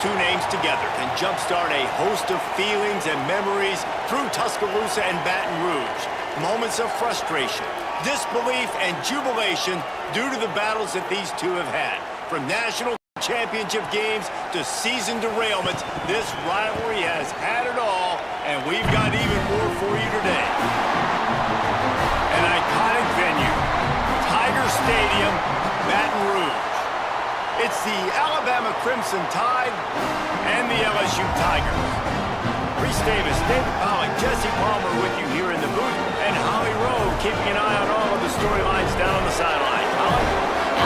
Two names together can jumpstart a host of feelings and memories through Tuscaloosa and Baton Rouge. Moments of frustration, disbelief, and jubilation due to the battles that these two have had. From national championship games to season derailments, this rivalry has had it all, and we've got even more for you today. An iconic venue, Tiger Stadium, Baton Rouge. It's the Alabama Crimson Tide and the LSU Tigers. Reese Davis, David Pollock, Jesse Palmer with you here in the booth, and Holly Rowe keeping an eye on all of the storylines down on the sideline. Holly?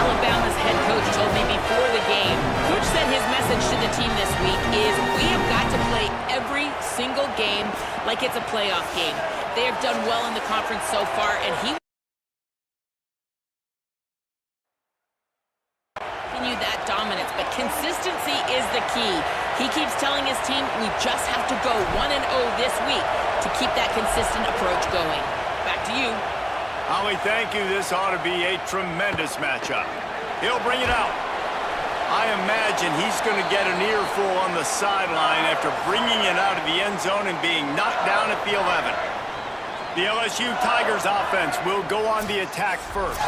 Alabama's head coach told me before the game, Coach said his message to the team this week is we have got to play every single game like it's a playoff game. They have done well in the conference so far, and he continue that dominance, but consistency is the key. He keeps telling his team we just have to go 1-0 this week to keep that consistent approach going. Back to you. Holly, thank you. This ought to be a tremendous matchup. He'll bring it out. I imagine he's going to get an earful on the sideline after bringing it out of the end zone and being knocked down at the 11. The LSU Tigers offense will go on the attack first.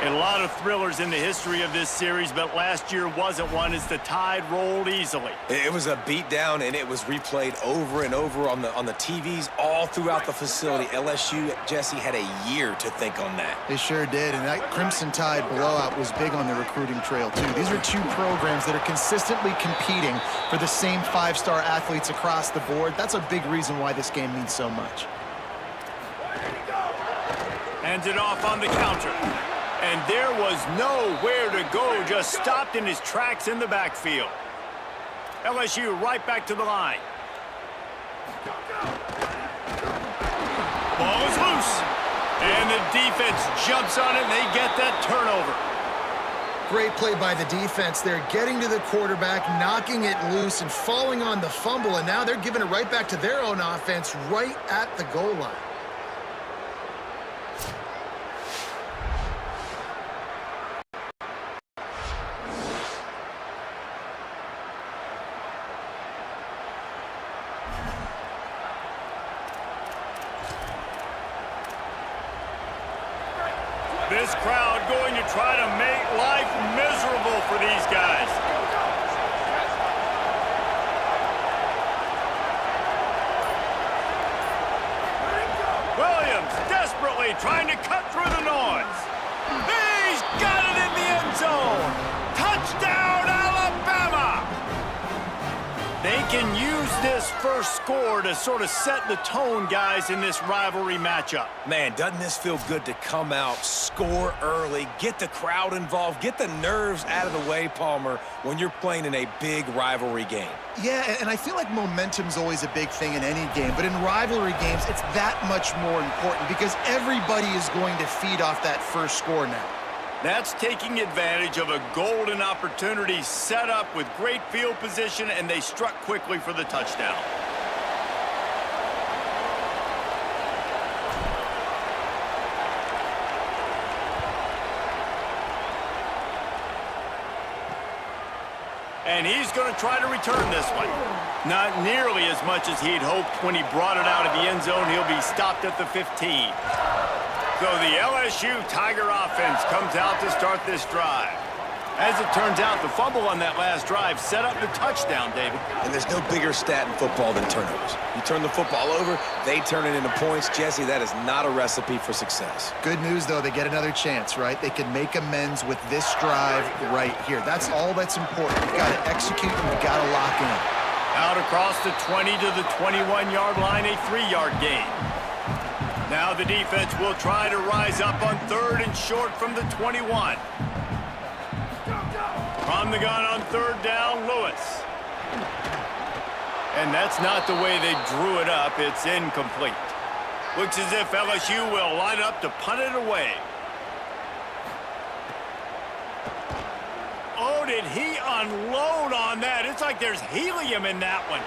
A lot of thrillers in the history of this series, but last year wasn't one as the Tide rolled easily. It was a beatdown, and it was replayed over and over on the TVs all throughout the facility. LSU, Jesse, had a year to think on that. They sure did, and that Crimson Tide blowout was big on the recruiting trail, too. These are two programs that are consistently competing for the same five-star athletes across the board. That's a big reason why this game means so much. Hands it off on the counter. And there was nowhere to go, just stopped in his tracks in the backfield. LSU right back to the line. Ball is loose. And the defense jumps on it, and they get that turnover. Great play by the defense. They're getting to the quarterback, knocking it loose, and falling on the fumble, and now they're giving it right back to their own offense right at the goal line. This crowd going to try to make life miserable for these guys. Williams desperately trying to cut through the noise. He's got it in the end zone. Touchdown, Alabama! They can use this first score to sort of set the tone, guys, in this rivalry matchup. Man, doesn't this feel good to come out, score early, get the crowd involved, get the nerves out of the way, Palmer, when you're playing in a big rivalry game? Yeah, and I feel like momentum's always a big thing in any game, but in rivalry games, it's that much more important because everybody is going to feed off that first score now. That's taking advantage of a golden opportunity set up with great field position, and they struck quickly for the touchdown. And he's going to try to return this one. Not nearly as much as he'd hoped when he brought it out of the end zone. He'll be stopped at the 15. So the LSU Tiger offense comes out to start this drive. As it turns out, the fumble on that last drive set up the touchdown, David. And there's no bigger stat in football than turnovers. You turn the football over, they turn it into points. Jesse, that is not a recipe for success. Good news, though, they get another chance, right? They can make amends with this drive right here. That's all that's important. You've got to execute and you've got to lock in. Out across the 20 to the 21-yard line, a 3-yard gain. Now the defense will try to rise up on third and short from the 21. From the gun on third down, Lewis. And that's not the way they drew it up. It's incomplete. Looks as if LSU will line up to punt it away. Oh, did he unload on that? It's like there's helium in that one.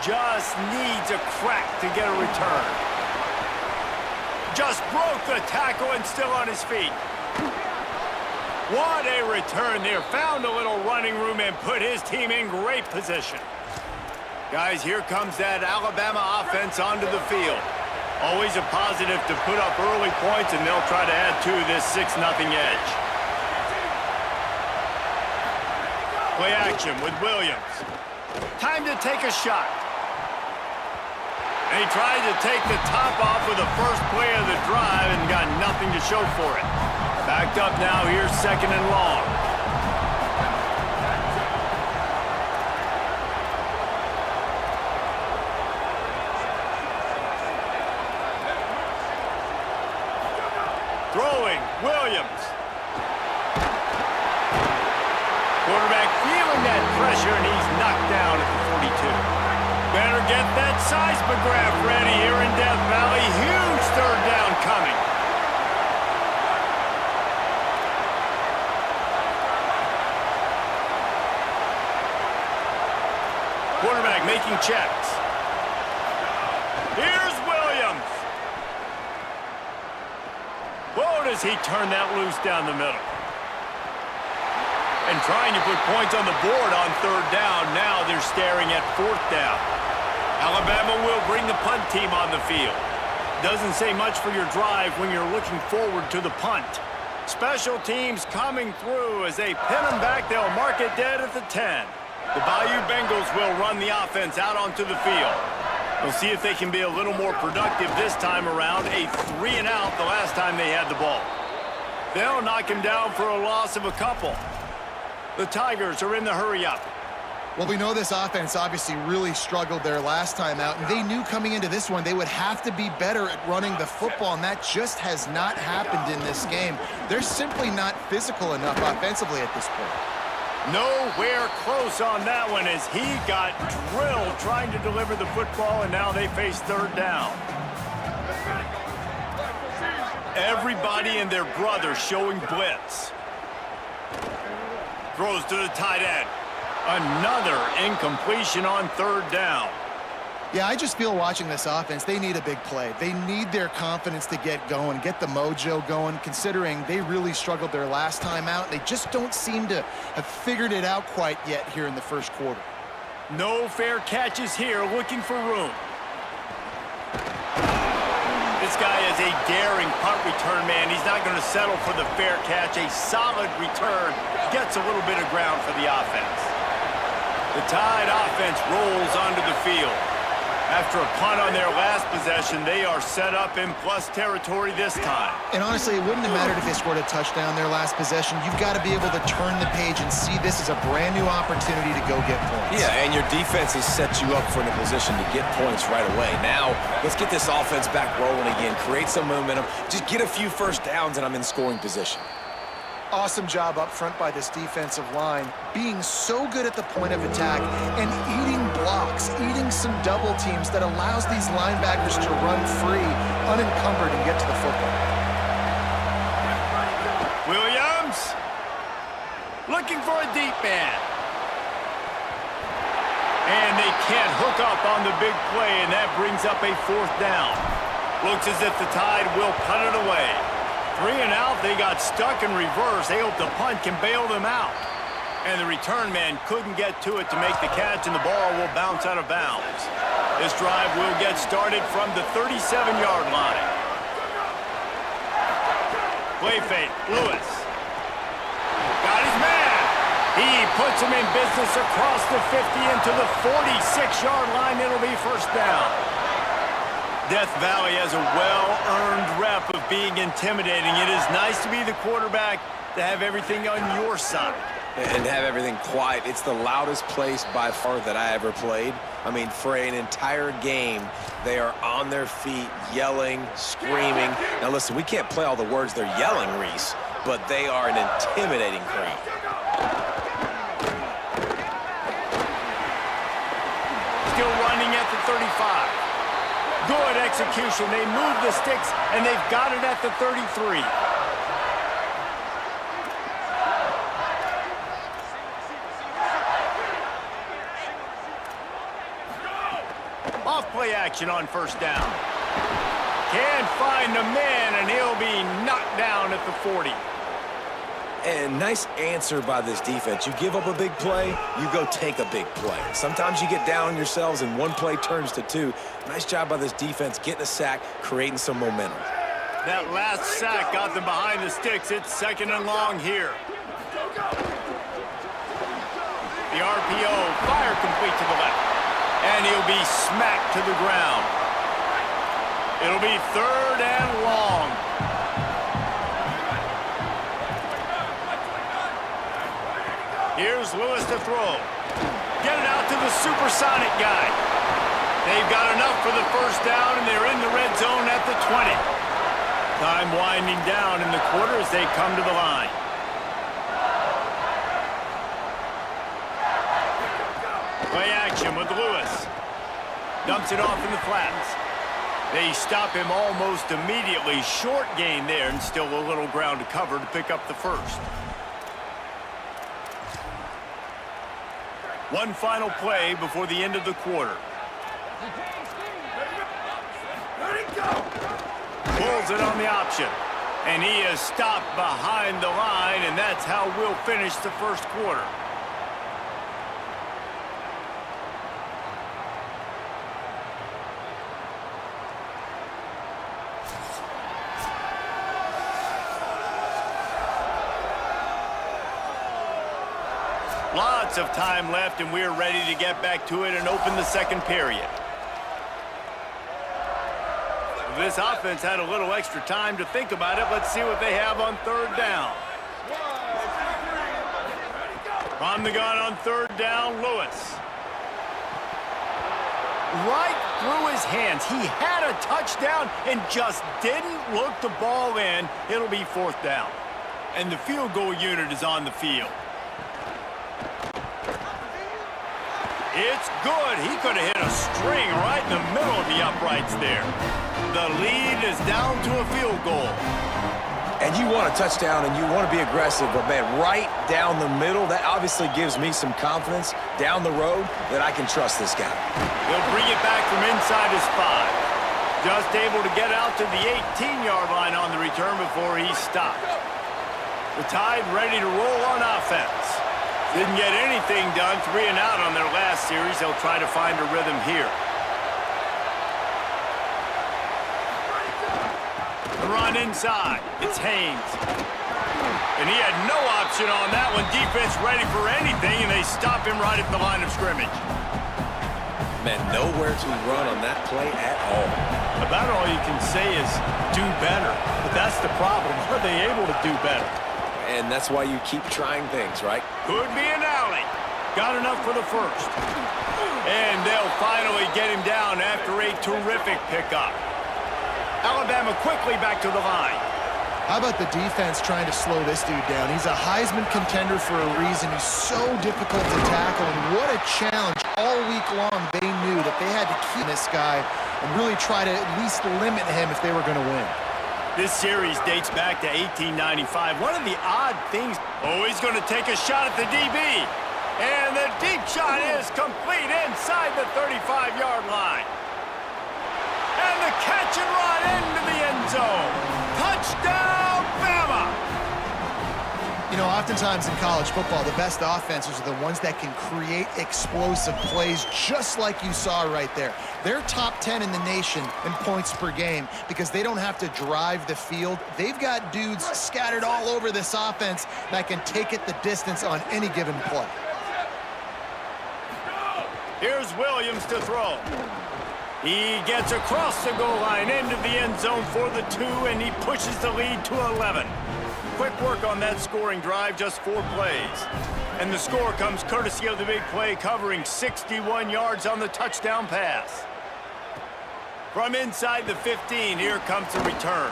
Just needs a crack to get a return. Just broke the tackle and still on his feet. What a return there. Found a little running room and put his team in great position. Guys, here comes that Alabama offense onto the field. Always a positive to put up early points, and they'll try to add to this 6-0 edge. Play action with Williams. Time to take a shot. And he tried to take the top off with the first play of the drive and got nothing to show for it. Backed up now, here's 2nd and long. Throwing, Williams. Quarterback feeling that pressure, and he's knocked down at the 42. Better get that seismograph ready here in Death Valley. Huge 3rd down coming. Quarterback making checks. Here's Williams. Whoa, does he turn that loose down the middle. And trying to put points on the board on 3rd down. Now they're staring at 4th down. Alabama will bring the punt team on the field. Doesn't say much for your drive when you're looking forward to the punt. Special teams coming through as they pin them back. They'll mark it dead at the 10. The Bayou Bengals will run the offense out onto the field. We'll see if they can be a little more productive this time around. A 3-and-out the last time they had the ball. They'll knock him down for a loss of a couple. The Tigers are in the hurry-up. Well, we know this offense obviously really struggled their last time out, and they knew coming into this one they would have to be better at running the football, and that just has not happened in this game. They're simply not physical enough offensively at this point. Nowhere close on that one as he got drilled trying to deliver the football, and now they face 3rd down. Everybody and their brother showing blitz. Throws to the tight end. Another incompletion on 3rd down. Yeah, I just feel watching this offense, they need a big play. They need their confidence to get going, get the mojo going, considering they really struggled their last time out. They just don't seem to have figured it out quite yet here in the 1st quarter. No fair catches here, looking for room. This guy is a daring punt return man. He's not going to settle for the fair catch. A solid return gets a little bit of ground for the offense. The Tide offense rolls onto the field. After a punt on their last possession, they are set up in plus territory this time. And honestly, it wouldn't have mattered if they scored a touchdown their last possession. You've got to be able to turn the page and see this as a brand new opportunity to go get points. Yeah, and your defense has set you up for a position to get points right away. Now, let's get this offense back rolling again, create some momentum, just get a few 1st downs, and I'm in scoring position. Awesome job up front by this defensive line, being so good at the point of attack and eating blocks, eating some double teams that allows these linebackers to run free, unencumbered, and get to the football. Williams looking for a deep man. And they can't hook up on the big play, and that brings up a 4th down. Looks as if the Tide will punt it away. 3-and-out, they got stuck in reverse. They hope the punt can bail them out. And the return man couldn't get to it to make the catch, and the ball will bounce out of bounds. This drive will get started from the 37-yard line. Play fake, Lewis. Got his man. He puts him in business across the 50 into the 46-yard line. It'll be 1st down. Death Valley has a well-earned rep of being intimidating. It is nice to be the quarterback, to have everything on your side. And have everything quiet. It's the loudest place by far that I ever played. I mean, for an entire game, they are on their feet, yelling, screaming. Now listen, we can't play all the words they're yelling, Reese, but they are an intimidating crowd. Still running at the 35. Good execution. They move the sticks, and they've got it at the 33. Off play action on 1st down. Can't find the man, and he'll be knocked down at the 40. And nice answer by this defense. You give up a big play, you go take a big play. Sometimes you get down on yourselves and one play turns to two. Nice job by this defense getting a sack, creating some momentum. That last sack got them behind the sticks. It's 2nd and long here. The RPO, fire complete to the left. And he'll be smacked to the ground. It'll be 3rd and long. Here's Lewis to throw. Get it out to the supersonic guy. They've got enough for the 1st down, and they're in the red zone at the 20. Time winding down in the quarter as they come to the line. Play action with Lewis. Dumps it off in the flats. They stop him almost immediately. Short gain there, and still a little ground to cover to pick up the 1st. One final play before the end of the quarter. Pulls it on the option. And he is stopped behind the line, and that's how we'll finish the 1st quarter. Lots of time left, and we're ready to get back to it and open the 2nd period. This offense had a little extra time to think about it. Let's see what they have on 3rd down. From the gun on 3rd down, Lewis. Right through his hands. He had a touchdown and just didn't look the ball in. It'll be 4th down. And the field goal unit is on the field. It's good. He could have hit a string right in the middle of the uprights there. The lead is down to a field goal. And you want a touchdown and you want to be aggressive, but man, right down the middle, that obviously gives me some confidence down the road that I can trust this guy. He'll bring it back from inside his 5. Just able to get out to the 18-yard line on the return before he's stopped. The Tide ready to roll on offense. Didn't get anything done, 3 and out on their last series. They'll try to find a rhythm here. The run inside. It's Haynes. And he had no option on that one. Defense ready for anything, and they stop him right at the line of scrimmage. Man, nowhere to run on that play at all. About all you can say is do better. But that's the problem. Are they able to do better? And that's why you keep trying things, right? Could be an alley. Got enough for the 1st. And they'll finally get him down after a terrific pickup. Alabama quickly back to the line. How about the defense trying to slow this dude down? He's a Heisman contender for a reason. He's so difficult to tackle, and what a challenge. All week long, they knew that they had to keep this guy and really try to at least limit him if they were going to win. This series dates back to 1895. One of the odd things... Oh, he's going to take a shot at the DB. And the deep shot is complete inside the 35-yard line. And the catch and run into the end zone. Touchdown, Bama! You know, oftentimes in college football, the best offenses are the ones that can create explosive plays, just like you saw right there. They're top 10 in the nation in points per game because they don't have to drive the field. They've got dudes scattered all over this offense that can take it the distance on any given play. Here's Williams to throw. He gets across the goal line into the end zone for the 2, and he pushes the lead to 11. Quick work on that scoring drive, just 4 plays. And the score comes courtesy of the big play, covering 61 yards on the touchdown pass. From inside the 15, here comes the return.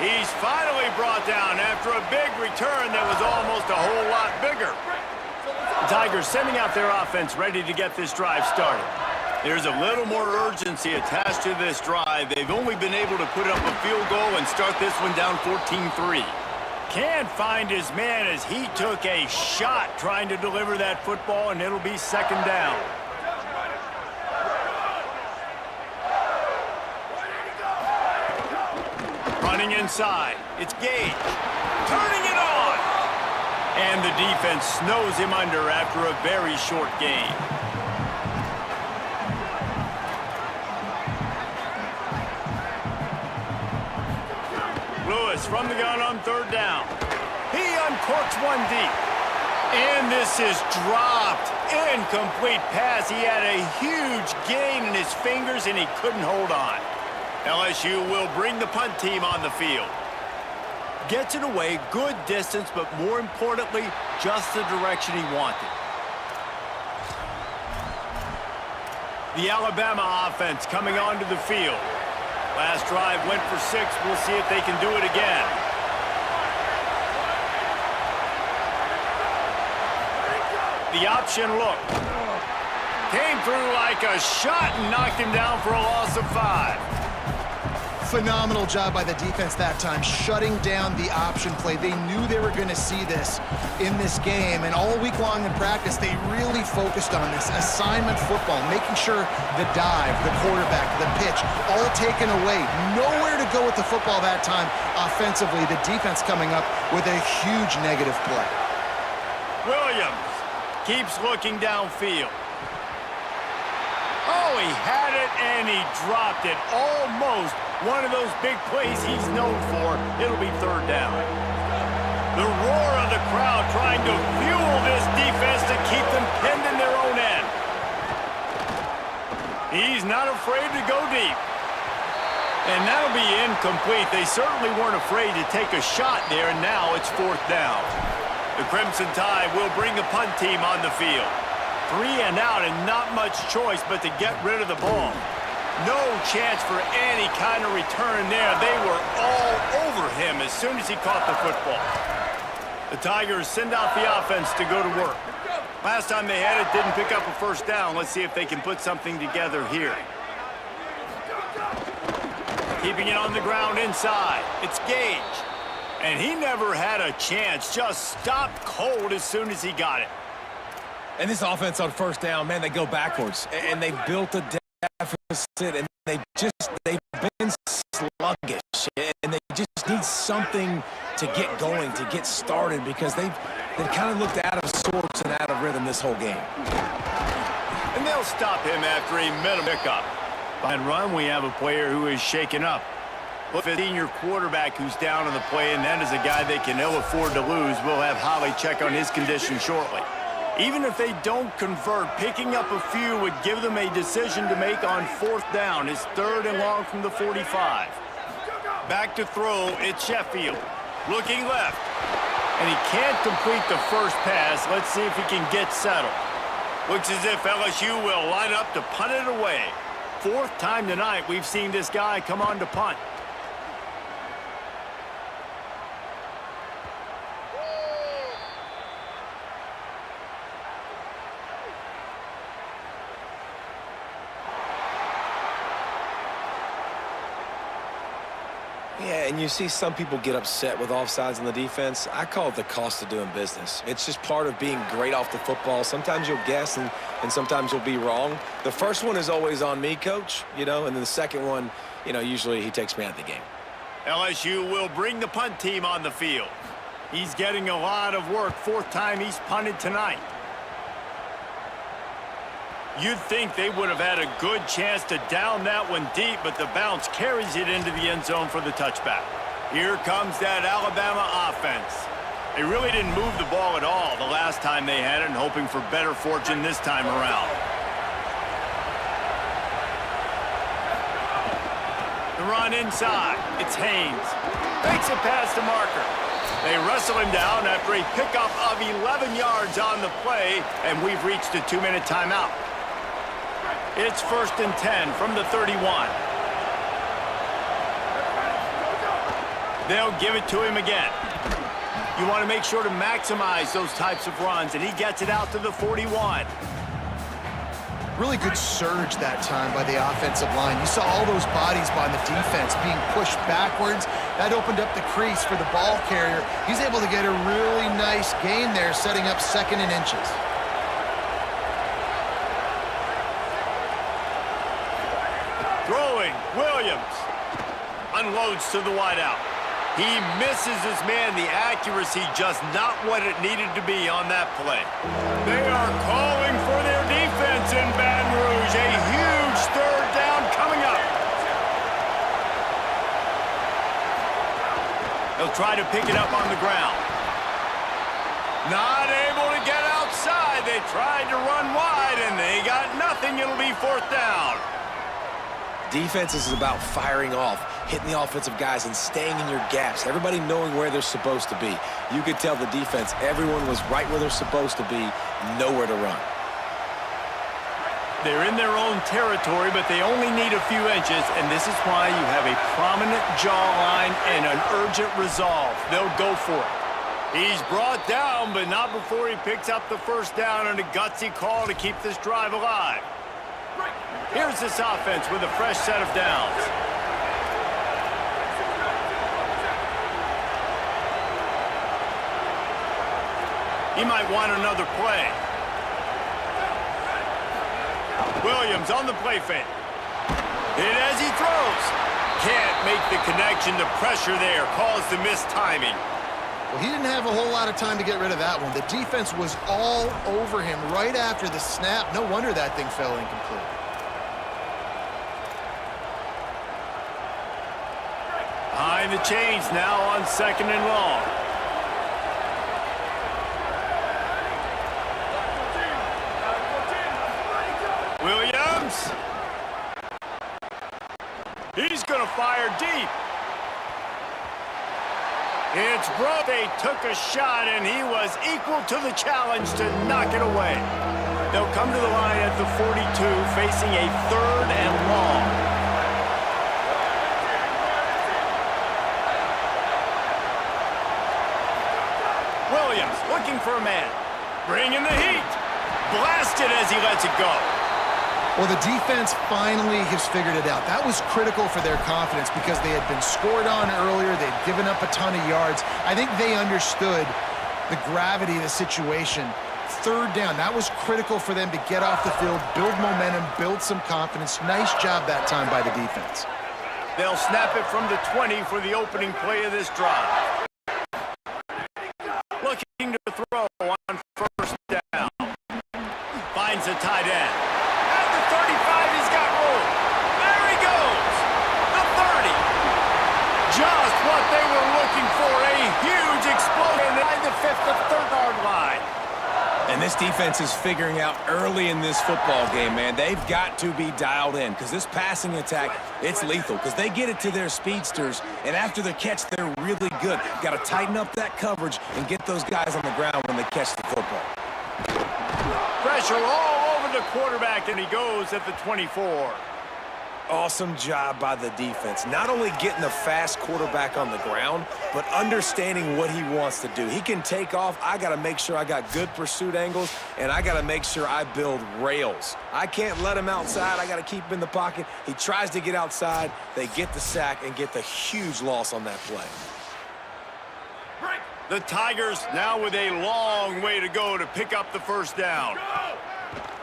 He's finally brought down after a big return that was almost a whole lot bigger. The Tigers sending out their offense ready to get this drive started. There's a little more urgency attached to this drive. They've only been able to put up a field goal and start this one down 14-3. Can't find his man as he took a shot trying to deliver that football, and it'll be 2nd down. Running inside. It's Gage. Turning it on. And the defense snows him under after a very short gain. Lewis from the gun on third down. He uncorks one deep. And this is dropped. Incomplete pass. He had a huge gain in his fingers, and he couldn't hold on. LSU will bring the punt team on the field. Gets it away, good distance, but more importantly, just the direction he wanted. The Alabama offense coming onto the field. Last drive went for 6. We'll see if they can do it again. The option look. Came through like a shot and knocked him down for a loss of 5. Phenomenal job by the defense that time, shutting down the option play. They knew they were going to see this in this game, and all week long in practice, they really focused on this assignment football, making sure the dive, the quarterback, the pitch, all taken away. Nowhere to go with the football that time offensively. The defense coming up with a huge negative play. Williams keeps looking downfield. Oh, he had it, and he dropped it. Almost one of those big plays he's known for. It'll be third down. The roar of the crowd trying to fuel this defense to keep them pinned in their own end. He's not afraid to go deep. And that'll be incomplete. They certainly weren't afraid to take a shot there, and now it's fourth down. The Crimson Tide will bring the punt team on the field. 3 and out, and not much choice but to get rid of the ball. No chance for any kind of return there. They were all over him as soon as he caught the football. The Tigers send out the offense to go to work. Last time they had it, didn't pick up a first down. Let's see if they can put something together here. Keeping it on the ground inside. It's Gage. And he never had a chance. Just stopped cold as soon as he got it. And this offense on first down, man, they go backwards. And they built a deficit, and they've been sluggish. And they just need something to get going, to get started, because they've kind of looked out of sorts and out of rhythm this whole game. And they'll stop him after a middle pickup. Behind run, we have a player who is shaken up. A 15-year quarterback who's down on the play, and that is a guy they can ill afford to lose. We'll have Holly check on his condition shortly. Even if they don't convert, picking up a few would give them a decision to make on fourth down. It's third and long from the 45. Back to throw, it's Sheffield. Looking left. And he can't complete the first pass. Let's see if he can get settled. Looks as if LSU will line up to punt it away. Fourth time tonight we've seen this guy come on to punt. Yeah, and you see some people get upset with offsides on the defense. I call it the cost of doing business. It's just part of being great off the football. Sometimes you'll guess, and sometimes you'll be wrong. The first one is always on me, Coach, and then the second one, usually he takes me out of the game. LSU will bring the punt team on the field. He's getting a lot of work. Fourth time he's punted tonight. You'd think they would have had a good chance to down that one deep, but the bounce carries it into the end zone for the touchback. Here comes that Alabama offense. They really didn't move the ball at all the last time they had it, and hoping for better fortune this time around. The run inside. It's Haynes. Makes it past the marker. They wrestle him down after a pickup of 11 yards on the play, and we've reached a 2-minute timeout. It's 1st and 10 from the 31. They'll give it to him again. You want to make sure to maximize those types of runs, and he gets it out to the 41. Really good surge that time by the offensive line. You saw all those bodies by the defense being pushed backwards. That opened up the crease for the ball carrier. He's able to get a really nice gain there, setting up 2nd and inches. Throwing, Williams unloads to the wideout. He misses his man. The accuracy just not what it needed to be on that play. They are calling for their defense in Baton Rouge. A huge third down coming up. They'll try to pick it up on the ground. Not able to get outside. They tried to run wide, and they got nothing. It'll be fourth down. Defense is about firing off, hitting the offensive guys and staying in your gaps. Everybody knowing where they're supposed to be. You could tell the defense, everyone was right where they're supposed to be, nowhere to run. They're in their own territory, but they only need a few inches, and this is why you have a prominent jawline and an urgent resolve. They'll go for it. He's brought down, but not before he picks up the first down and a gutsy call to keep this drive alive. Here's this offense with a fresh set of downs. He might want another play. Williams on the play fake. Hit as he throws. Can't make the connection. The pressure there caused the missed timing. Well, he didn't have a whole lot of time to get rid of that one. The defense was all over him right after the snap. No wonder that thing fell incomplete. Behind the chains now on second and long. Williams. He's going to fire deep. It's broke. They took a shot, and he was equal to the challenge to knock it away. They'll come to the line at the 42, facing a third and long. Williams looking for a man. Bringing the heat. Blasted as he lets it go. Well, the defense finally has figured it out. That was critical for their confidence because they had been scored on earlier. They'd given up a ton of yards. I think they understood the gravity of the situation. Third down, that was critical for them to get off the field, build momentum, build some confidence. Nice job that time by the defense. They'll snap it from the 20 for the opening play of this drive. Looking to throw on first down. Finds a tight end. At the 35, he's got room. There he goes. The 30. Just what they were looking for. A huge explosion at the 53rd-yard line. And this defense is figuring out early in this football game, man. They've got to be dialed in because this passing attack, it's lethal because they get it to their speedsters, and after the catch, they're really good. Got to tighten up that coverage and get those guys on the ground when they catch the football. Pressure all over the quarterback, and he goes at the 24. Awesome job by the defense. Not only getting a fast quarterback on the ground, but understanding what he wants to do. He can take off. I got to make sure I got good pursuit angles, and I got to make sure I build rails. I can't let him outside. I got to keep him in the pocket. He tries to get outside. They get the sack and get the huge loss on that play. The Tigers now with a long way to go to pick up the first down.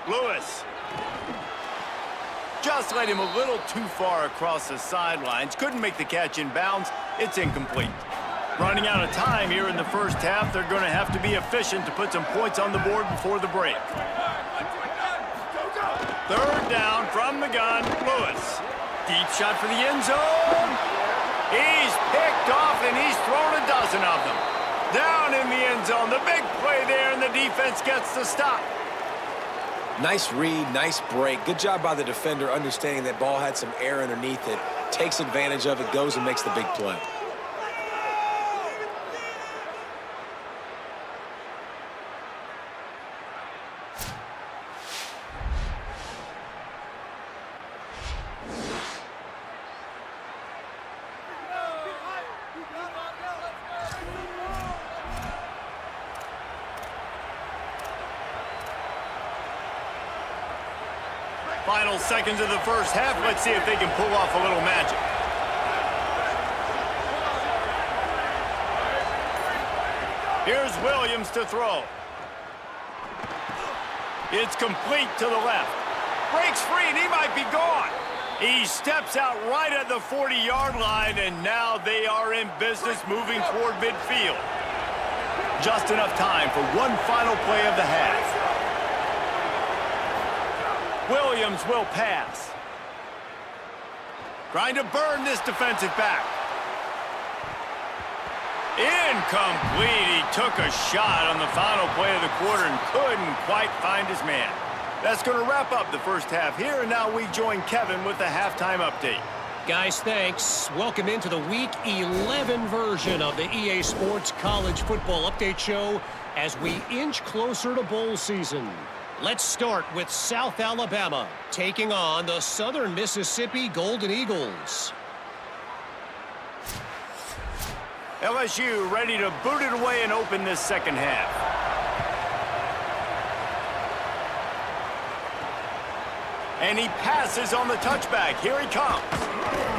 Lewis. Just led him a little too far across the sidelines. Couldn't make the catch in bounds. It's incomplete. Running out of time here in the first half. They're going to have to be efficient to put some points on the board before the break. Third down from the gun. Lewis. Deep shot for the end zone. He's picked off, and he's thrown a dozen of them. Down in the end zone. The big play there, and the defense gets the stop. Nice read, nice break. Good job by the defender understanding that ball had some air underneath it. Takes advantage of it, goes and makes the big play. Final seconds of the first half. Let's see if they can pull off a little magic. Here's Williams to throw. It's complete to the left. Breaks free, and he might be gone. He steps out right at the 40-yard line, and now they are in business moving toward midfield. Just enough time for one final play of the half. Williams will pass. Trying to burn this defensive back. Incomplete. He took a shot on the final play of the quarter and couldn't quite find his man. That's going to wrap up the first half here, and now we join Kevin with the halftime update. Guys, thanks. Welcome into the Week 11 version of the EA Sports College Football Update Show as we inch closer to bowl season. Let's start with South Alabama taking on the Southern Mississippi Golden Eagles. LSU ready to boot it away and open this second half. And he passes on the touchback. Here he comes.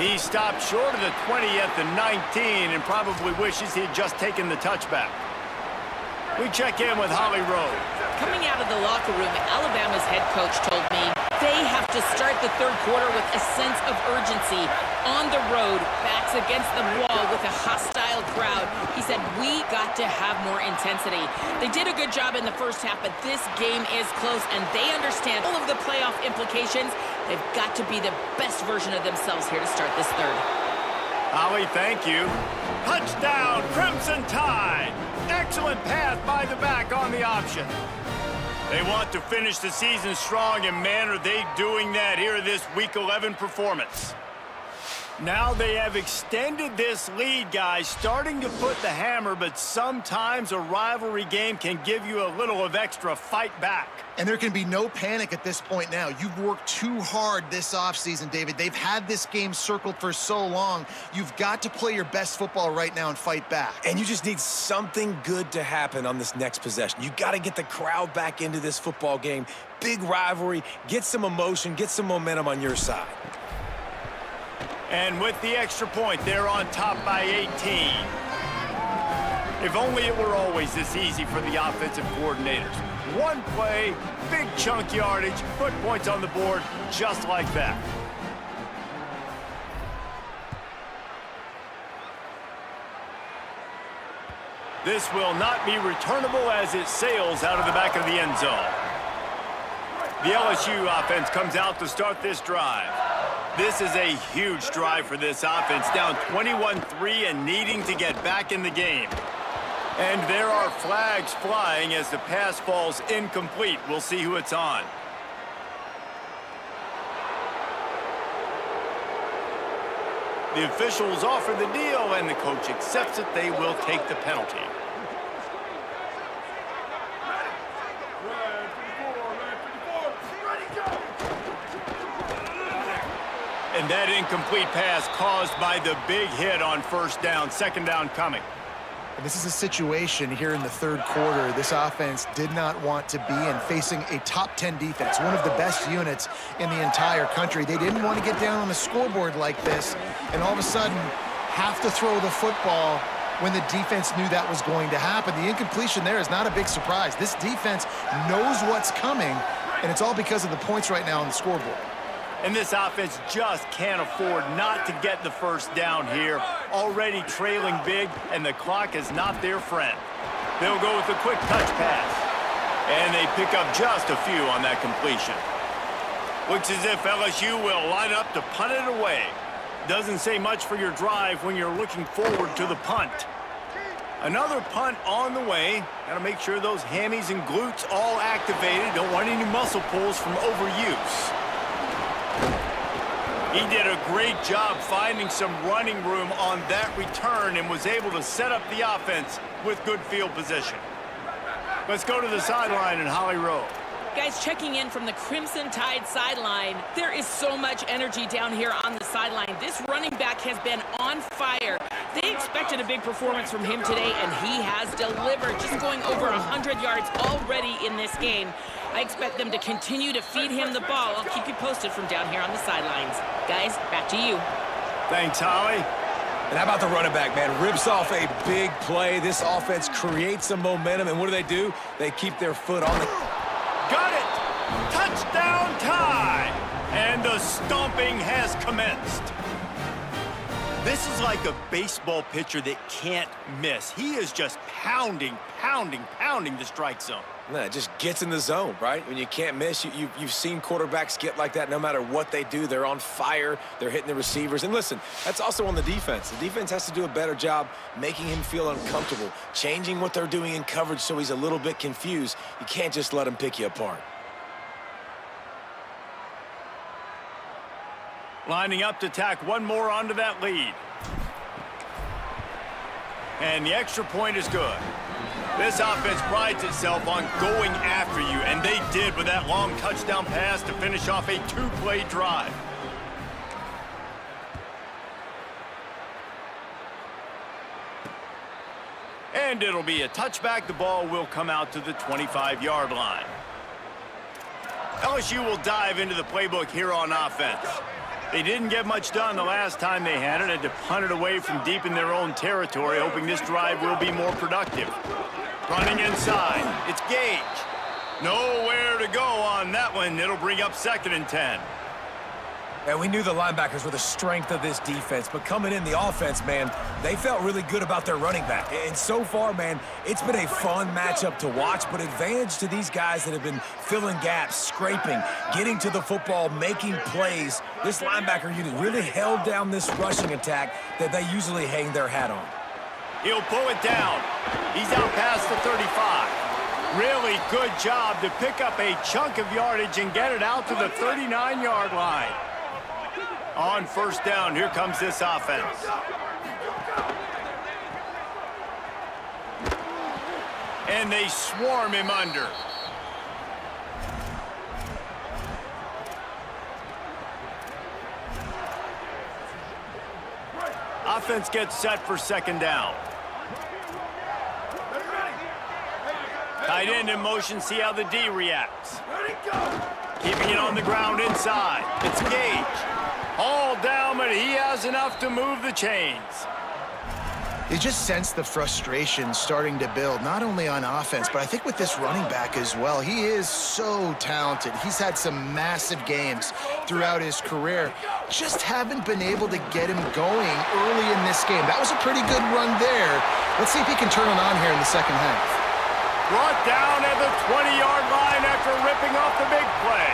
He stopped short of the 20 at the 19 and probably wishes he had just taken the touchback. We check in with Holly Rowe. Coming out of the locker room, Alabama's head coach told me they have to start the third quarter with a sense of urgency. On the road, backs against the wall with a hostile crowd. He said, we got to have more intensity. They did a good job in the first half, but this game is close, and they understand all of the playoff implications. They've got to be the best version of themselves here to start this third. Holly, thank you. Touchdown, Crimson Tide. Excellent pass by the back on the option. They want to finish the season strong, and man, are they doing that here in this Week 11 performance. Now they have extended this lead, guys, starting to put the hammer, but sometimes a rivalry game can give you a little of extra fight back. And there can be no panic at this point now. You've worked too hard this offseason, David. They've had this game circled for so long. You've got to play your best football right now and fight back. And you just need something good to happen on this next possession. You got to get the crowd back into this football game. Big rivalry. Get some emotion. Get some momentum on your side. And with the extra point, they're on top by 18. If only it were always this easy for the offensive coordinators. One play, big chunk yardage, put points on the board just like that. This will not be returnable as it sails out of the back of the end zone. The LSU offense comes out to start this drive. This is a huge drive for this offense, down 21-3 and needing to get back in the game. And there are flags flying as the pass falls incomplete. We'll see who it's on. The officials offer the deal, and the coach accepts it. They will take the penalty. And that incomplete pass caused by the big hit on first down, second down coming. And this is a situation here in the third quarter this offense did not want to be in, facing a top 10 defense, one of the best units in the entire country. They didn't want to get down on the scoreboard like this and all of a sudden have to throw the football when the defense knew that was going to happen. The incompletion there is not a big surprise. This defense knows what's coming, and it's all because of the points right now on the scoreboard. And this offense just can't afford not to get the first down here. Already trailing big, and the clock is not their friend. They'll go with a quick touch pass. And they pick up just a few on that completion. Looks as if LSU will line up to punt it away. Doesn't say much for your drive when you're looking forward to the punt. Another punt on the way. Got to make sure those hammies and glutes all activated. Don't want any muscle pulls from overuse. He did a great job finding some running room on that return and was able to set up the offense with good field position. Let's go to the sideline in Holly Rowe. Guys, checking in from the Crimson Tide sideline. There is so much energy down here on the sideline. This running back has been on fire. They expected a big performance from him today, and he has delivered, just going over 100 yards already in this game. I expect them to continue to feed him the ball. I'll keep you posted from down here on the sidelines. Guys, back to you. Thanks, Holly. And how about the running back, man? Rips off a big play. This offense creates some momentum, and what do? They keep their foot on the... Got it! Touchdown Tide! And the stomping has commenced. This is like a baseball pitcher that can't miss. He is just pounding, pounding, pounding the strike zone. No, it just gets in the zone, right? When you can't miss, you've seen quarterbacks get like that no matter what they do. They're on fire. They're hitting the receivers. And listen, that's also on the defense. The defense has to do a better job making him feel uncomfortable, changing what they're doing in coverage so he's a little bit confused. You can't just let him pick you apart. Lining up to tack one more onto that lead. And the extra point is good. This offense prides itself on going after you, and they did with that long touchdown pass to finish off a two-play drive. And it'll be a touchback. The ball will come out to the 25-yard line. LSU will dive into the playbook here on offense. They didn't get much done the last time they had it. Had to punt it away from deep in their own territory, hoping this drive will be more productive. Running inside. It's Gage. Nowhere to go on that one. It'll bring up 2nd and 10. And we knew the linebackers were the strength of this defense, but coming in the offense, man, they felt really good about their running back. And so far, man, it's been a fun matchup to watch, but advantage to these guys that have been filling gaps, scraping, getting to the football, making plays. This linebacker unit really held down this rushing attack that they usually hang their hat on. He'll pull it down. He's out past the 35. Really good job to pick up a chunk of yardage and get it out to the 39-yard line. On 1st down, here comes this offense. And they swarm him under. Offense gets set for 2nd down. Tight end in motion, see how the D reacts. Keeping it on the ground inside. It's Gage. All down, but he has enough to move the chains. You just sense the frustration starting to build, not only on offense, but I think with this running back as well. He is so talented. He's had some massive games throughout his career. Just haven't been able to get him going early in this game. That was a pretty good run there. Let's see if he can turn it on here in the 2nd half. Brought down at the 20-yard line after ripping off the big play.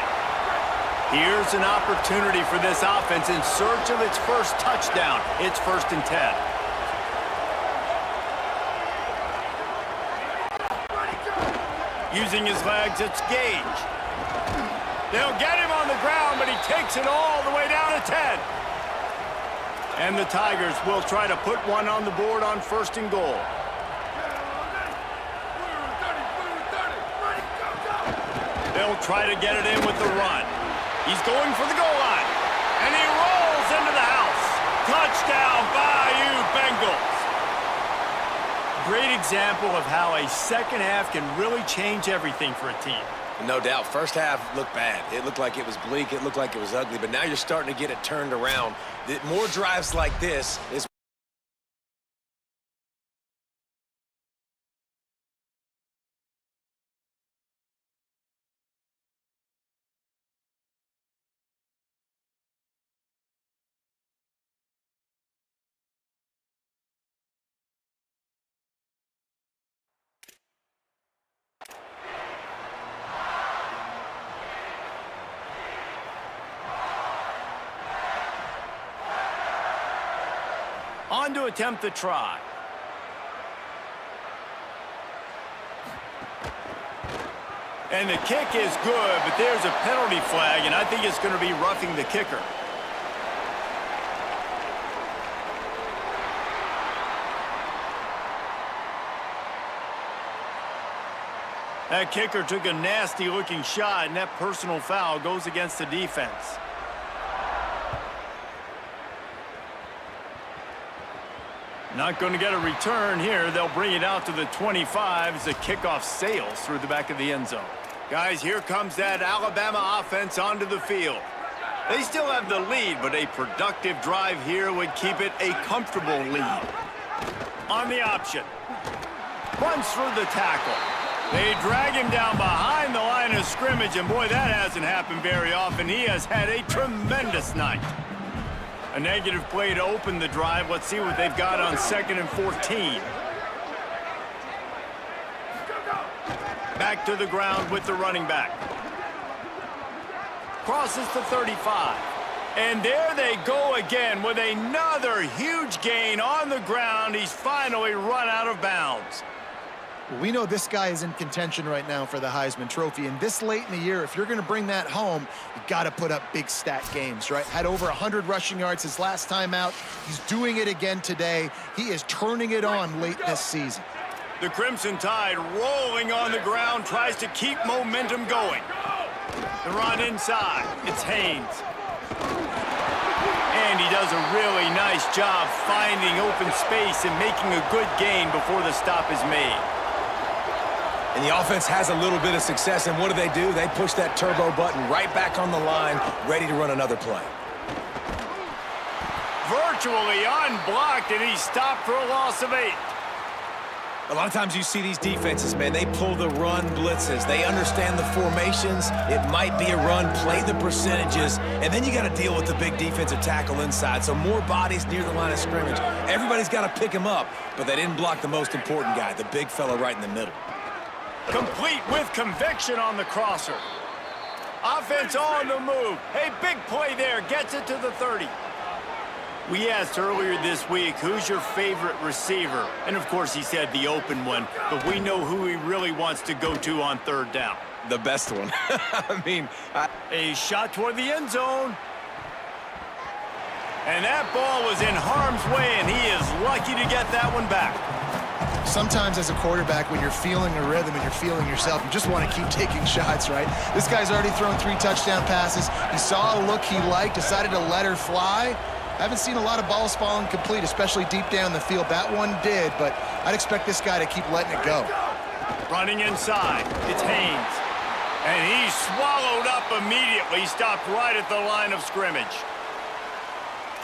Here's an opportunity for this offense in search of its first touchdown. It's 1st and 10. Using his legs, it's Gage. They'll get him on the ground, but he takes it all the way down to 10. And the Tigers will try to put one on the board on 1st and goal. They'll try to get it in with the run. He's going for the goal line. And he rolls into the house. Touchdown, Bayou Bengals. Great example of how a 2nd half can really change everything for a team. No doubt. 1st half looked bad. It looked like it was bleak. It looked like it was ugly. But now you're starting to get it turned around. More drives like this is on to attempt the try. And the kick is good, but there's a penalty flag, and I think it's going to be roughing the kicker. That kicker took a nasty-looking shot, and that personal foul goes against the defense. Not going to get a return here. They'll bring it out to the 25 as the kickoff sails through the back of the end zone. Guys, here comes that Alabama offense onto the field. They still have the lead, but a productive drive here would keep it a comfortable lead. On the option. Runs through the tackle. They drag him down behind the line of scrimmage, and boy, that hasn't happened very often. He has had a tremendous night. A negative play to open the drive. Let's see what they've got on 2nd and 14. Back to the ground with the running back. Crosses to 35. And there they go again with another huge gain on the ground. He's finally run out of bounds. Well, we know this guy is in contention right now for the Heisman Trophy, and this late in the year, if you're going to bring that home, you got to put up big stat games, right? Had over 100 rushing yards his last time out. He's doing it again today. He is turning it on late this season. The Crimson Tide rolling on the ground, tries to keep momentum going. The run inside. It's Haynes. And he does a really nice job finding open space and making a good gain before the stop is made. And the offense has a little bit of success, and what do? They push that turbo button right back on the line, ready to run another play. Virtually unblocked, and he's stopped for a loss of 8. A lot of times you see these defenses, man, they pull the run blitzes. They understand the formations. It might be a run, play the percentages, and then you got to deal with the big defensive tackle inside. So more bodies near the line of scrimmage. Everybody's got to pick him up, but they didn't block the most important guy, the big fella right in the middle. Complete with conviction on the crosser. Offense on the move. Hey, big play there. Gets it to the 30. We asked earlier this week, who's your favorite receiver? And, of course, he said the open one. But we know who he really wants to go to on 3rd down. The best one. A shot toward the end zone. And that ball was in harm's way, and he is lucky to get that one back. Sometimes as a quarterback, when you're feeling a rhythm and you're feeling yourself, you just want to keep taking shots, right? This guy's already thrown 3 touchdown passes. He saw a look he liked, decided to let her fly. I haven't seen a lot of balls falling complete, especially deep down the field. That one did, but I'd expect this guy to keep letting it go. Running inside, it's Haynes. And he's swallowed up immediately, stopped right at the line of scrimmage.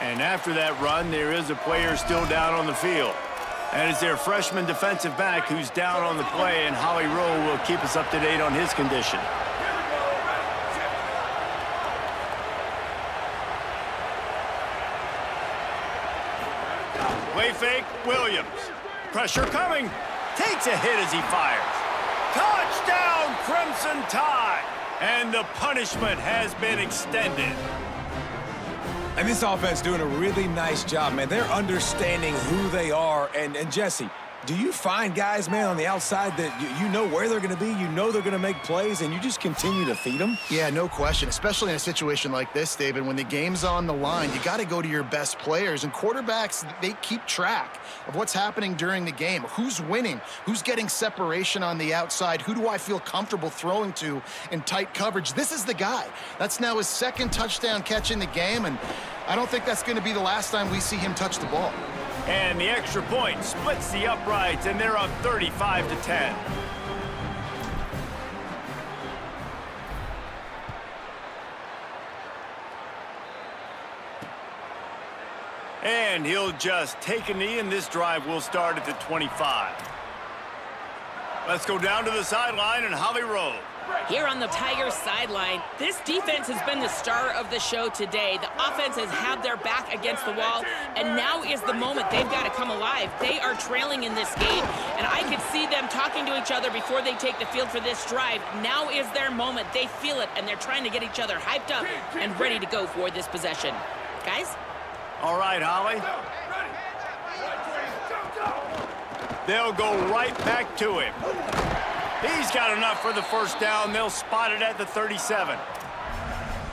And after that run, there is a player still down on the field. And it's their freshman defensive back who's down on the play, and Holly Rowe will keep us up to date on his condition. Play fake, Williams. Pressure coming. Takes a hit as he fires. Touchdown, Crimson Tide! And the punishment has been extended. And this offense doing a really nice job, man. They're understanding who they are. And Jesse, do you find guys, man, on the outside that you know where they're going to be, you know they're going to make plays, and you just continue to feed them? Yeah, no question, especially in a situation like this, David. When the game's on the line, you got to go to your best players. And quarterbacks, they keep track of what's happening during the game. Who's winning? Who's getting separation on the outside? Who do I feel comfortable throwing to in tight coverage? This is the guy. That's now his 2nd touchdown catch in the game, and I don't think that's going to be the last time we see him touch the ball. And the extra point splits the uprights, and they're up 35-10. And he'll just take a knee, and this drive will start at the 25. Let's go down to the sideline and Holly Rowe. Here on the Tigers sideline, this defense has been the star of the show today. The offense has had their back against the wall, and now is the moment they've got to come alive. They are trailing in this game, and I could see them talking to each other before they take the field for this drive. Now is their moment. They feel it, and they're trying to get each other hyped up and ready to go for this possession. Guys? All right, Holly. They'll go right back to him. He's got enough for the 1st down. They'll spot it at the 37.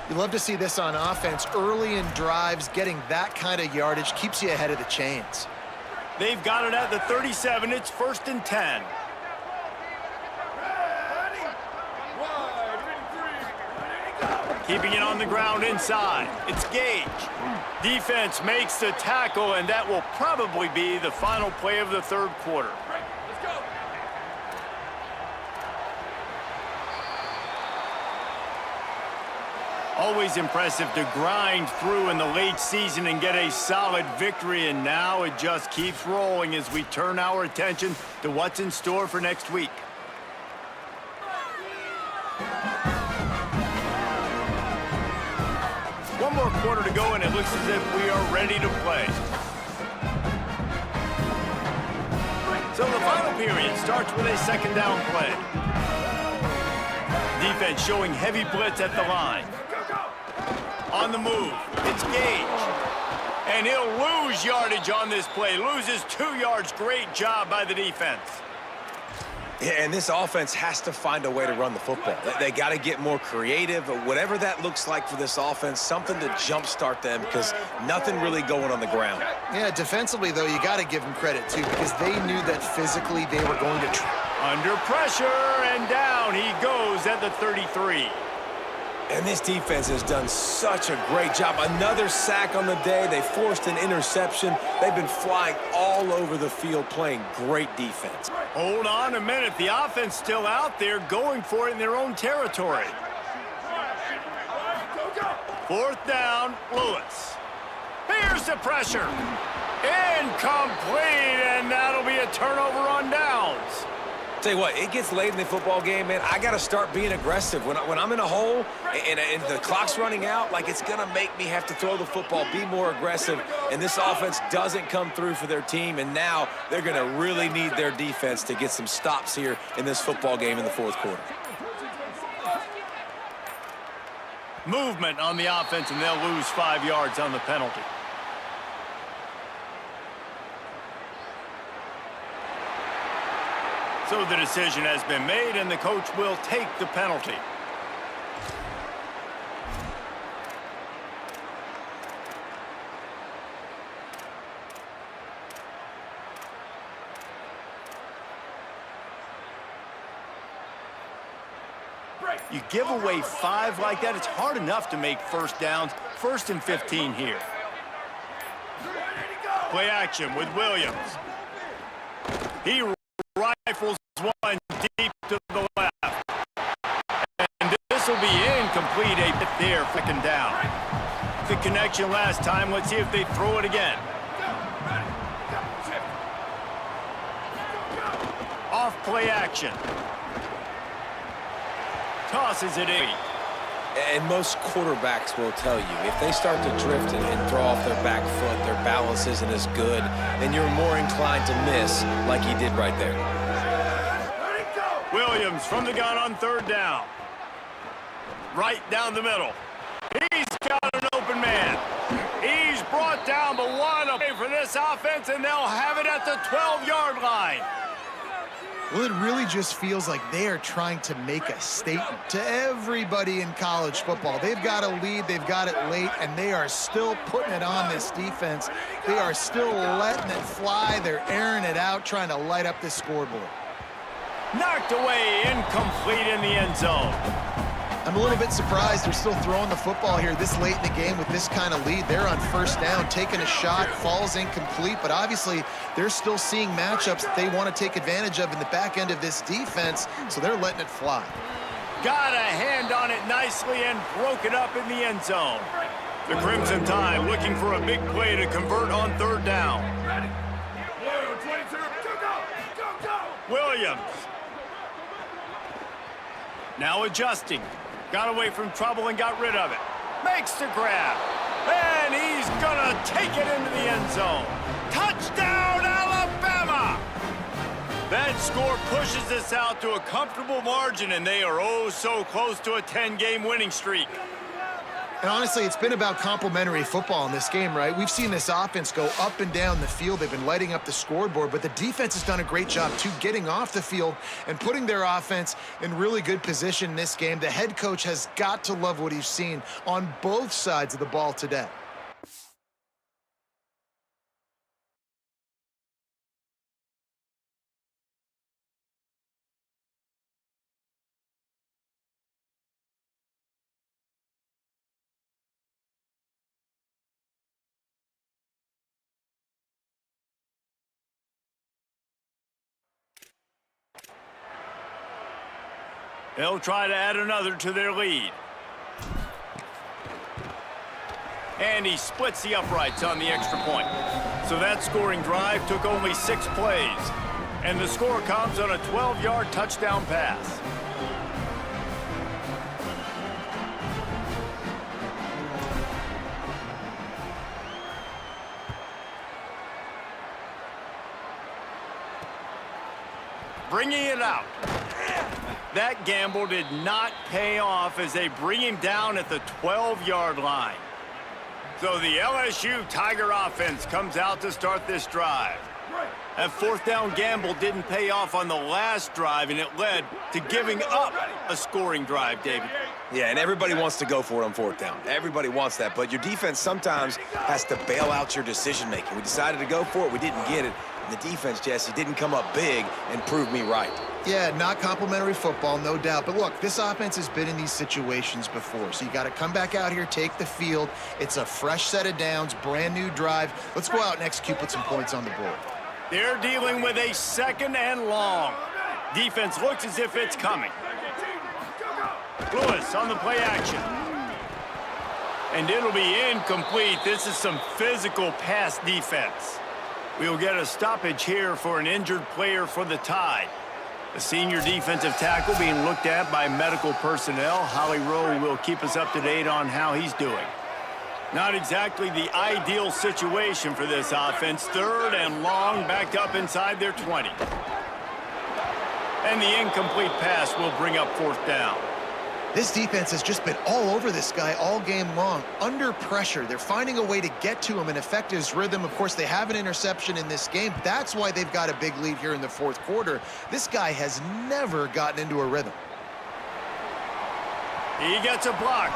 You love to see this on offense. Early in drives, getting that kind of yardage keeps you ahead of the chains. They've got it at the 37. It's 1st and 10. Keeping it on the ground inside. It's Gage. Defense makes the tackle, and that will probably be the final play of the 3rd quarter. Always impressive to grind through in the late season and get a solid victory, and now it just keeps rolling as we turn our attention to what's in store for next week. one more quarter to go, and it looks as if we are ready to play. So the final period starts with a second down play. Defense showing heavy blitz at the line. On the move, it's Gage. And he'll lose yardage on this play. Loses 2 yards. Great job by the defense. Yeah, and this offense has to find a way to run the football. They got to get more creative, whatever that looks like for this offense, something to jumpstart them because nothing really going on the ground. Yeah, defensively, though, you got to give them credit, too, because they knew that physically they were going to try. Under pressure, and down he goes at the 33. And this defense has done such a great job. Another sack on the day. They forced an interception. They've been flying all over the field playing great defense. Hold on a minute. The offense still out there going for it in their own territory. 4th down, Lewis. Here's the pressure. Incomplete, and that'll be a turnover on downs. Tell you what, it gets late in the football game, man. I got to start being aggressive. When I'm in a hole and the clock's running out, like it's going to make me have to throw the football, be more aggressive. And this offense doesn't come through for their team, and now they're going to really need their defense to get some stops here in this football game in the 4th quarter. Movement on the offense, and they'll lose 5 yards on the penalty. So the decision has been made, and the coach will take the penalty. You give away 5 like that, it's hard enough to make first downs. 1st and 15 here. Play action with Williams. He rifles one deep to the left. And this will be incomplete. A bit there, 2nd down. The connection last time. Let's see if they throw it again. Off play action. Tosses it in. And most quarterbacks will tell you, if they start to drift and throw off their back foot, their balance isn't as good, then you're more inclined to miss like he did right there. Williams from the gun on 3rd down. Right down the middle. He's got an open man. He's brought down, but one away for this offense, and they'll have it at the 12-yard line. Well, it really just feels like they are trying to make a statement to everybody in college football. They've got a lead, they've got it late, and they are still putting it on this defense. They are still letting it fly. They're airing it out, trying to light up this scoreboard. Knocked away, incomplete in the end zone. I'm a little bit surprised they're still throwing the football here this late in the game with this kind of lead. They're on 1st down, taking a shot, falls incomplete, but obviously they're still seeing matchups that they want to take advantage of in the back end of this defense, so they're letting it fly. Got a hand on it nicely and broke it up in the end zone. The Crimson Tide looking for a big play to convert on 3rd down. Williams. Now adjusting. Got away from trouble and got rid of it. Makes the grab. And he's gonna take it into the end zone. Touchdown, Alabama! That score pushes us out to a comfortable margin, and they are oh so close to a 10-game winning streak. And honestly, it's been about complementary football in this game, right? We've seen this offense go up and down the field. They've been lighting up the scoreboard, but the defense has done a great job, too, getting off the field and putting their offense in really good position in this game. The head coach has got to love what he's seen on both sides of the ball today. They'll try to add another to their lead. And he splits the uprights on the extra point. So that scoring drive took only 6 plays. And the score comes on a 12-yard touchdown pass. bringing it out. That gamble did not pay off as they bring him down at the 12-yard line. So the LSU Tiger offense comes out to start this drive. That fourth down gamble didn't pay off on the last drive, and it led to giving up a scoring drive, David. Yeah, and everybody wants to go for it on fourth down. Everybody wants that, but your defense sometimes has to bail out your decision-making. We decided to go for it. We didn't get it. And the defense, Jesse, didn't come up big and prove me right. Yeah, not complimentary football, no doubt. But look, this offense has been in these situations before. So you got to come back out here, take the field. It's a fresh set of downs, brand new drive. Let's go out and execute, put some points on the board. They're dealing with a second and long. Defense looks as if it's coming. Lewis on the play action. And it'll be incomplete. This is some physical pass defense. We'll get a stoppage here for an injured player for the Tide. The senior defensive tackle being looked at by medical personnel. Holly Rowe will keep us up to date on how he's doing. Not exactly the ideal situation for this offense. Third and long, backed up inside their 20. And the incomplete pass will bring up fourth down. This defense has just been all over this guy all game long. Under pressure, they're finding a way to get to him and affect his rhythm. Of course, they have an interception in this game. That's why they've got a big lead here in the fourth quarter. This guy has never gotten into a rhythm. He gets a block.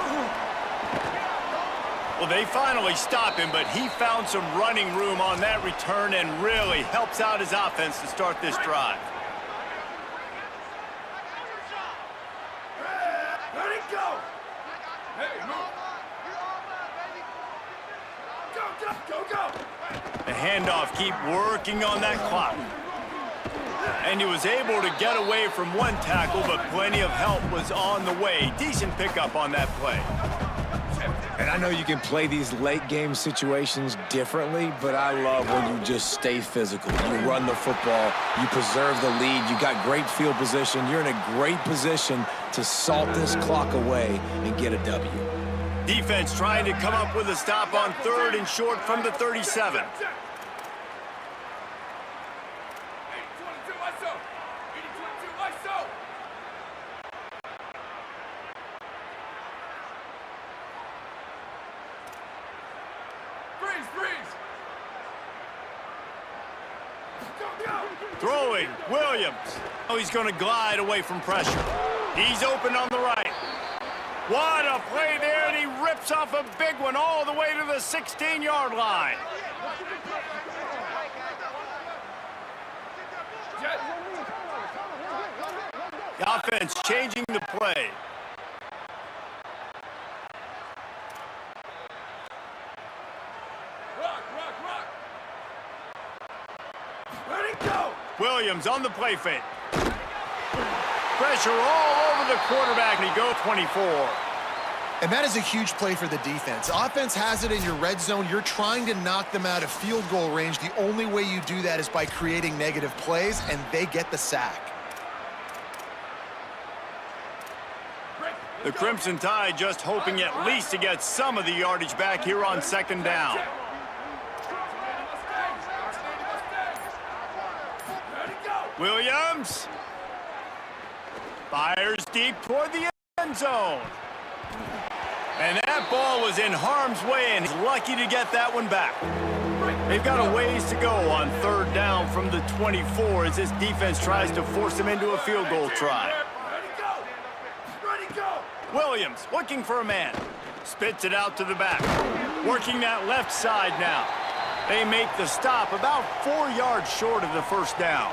Well, they finally stop him, but he found some running room on that return and really helps out his offense to start this drive. Let it go! Hey, move! Go! The handoff, keep working on that clock. And he was able to get away from one tackle, but plenty of help was on the way. Decent pickup on that play. And I know you can play these late-game situations differently, but I love when you just stay physical. You run the football, you preserve the lead, you got great field position, you're in a great position to salt this clock away and get a W. Defense trying to come up with a stop on third and short from the 37. Throwing, Williams. Oh, he's going to glide away from pressure. He's open on the right. What a play there, and he rips off a big one all the way to the 16-yard line. The offense changing the play. Williams on the play fake. Pressure all over the quarterback, and he goes 24. And that is a huge play for the defense. Offense has it in your red zone. You're trying to knock them out of field goal range. The only way you do that is by creating negative plays, and they get the sack. The Crimson Tide just hoping at least to get some of the yardage back here on second down. Williams fires deep toward the end zone. And that ball was in harm's way, and he's lucky to get that one back. They've got a ways to go on third down from the 24 as this defense tries to force them into a field goal try. Williams looking for a man. Spits it out to the back. Working that left side now. They make the stop about 4 yards short of the first down.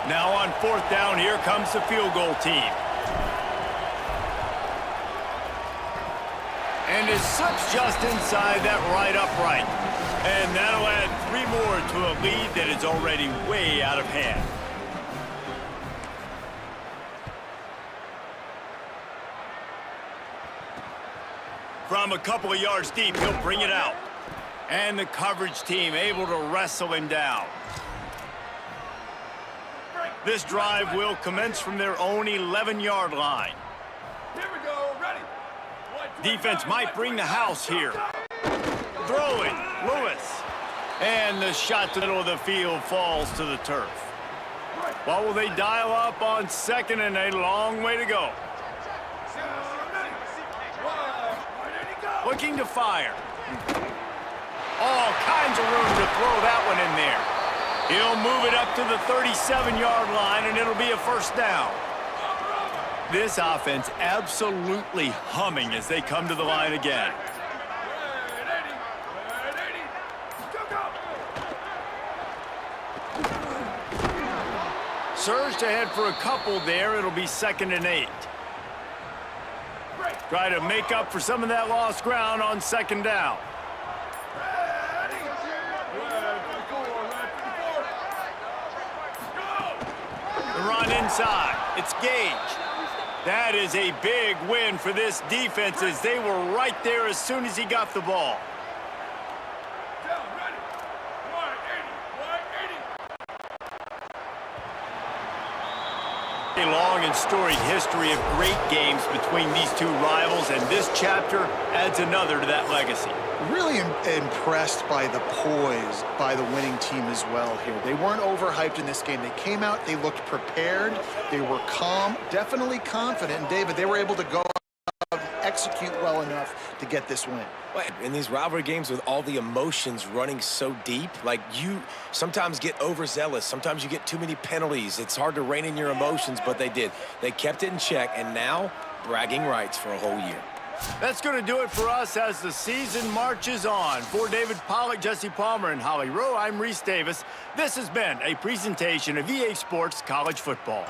Now on fourth down, here comes the field goal team. And it slips just inside that right upright. And that'll add 3 more to a lead that is already way out of hand. From a couple of yards deep, he'll bring it out. And the coverage team able to wrestle him down. This drive will commence from their own 11-yard line. Here we go, ready. Defense might bring the house here. Throwing, Lewis. And the shot to the middle of the field falls to the turf. What will they dial up on second and a long way to go? Looking to fire. All kinds of room to throw that one in there. He'll move it up to the 37-yard line, and it'll be a first down. This offense absolutely humming as they come to the line again. Surged ahead for a couple there. It'll be 2nd and 8. Try to make up for some of that lost ground on 2nd down. The run inside. It's Gage. That is a big win for this defense as they were right there as soon as he got the ball. A long and storied history of great games between these two rivals, and this chapter adds another to that legacy. Really impressed by the poise by the winning team as well here. They weren't overhyped in this game. They came out, they looked prepared, they were calm, definitely confident, and David, they were able to go out and execute well enough to get this win. In these rivalry games with all the emotions running so deep, like you sometimes get overzealous, sometimes you get too many penalties. It's hard to rein in your emotions, but they did. They kept it in check, and now bragging rights for a whole year. That's going to do it for us as the season marches on. For David Pollack, Jesse Palmer, and Holly Rowe, I'm Reese Davis. This has been a presentation of EA Sports College Football.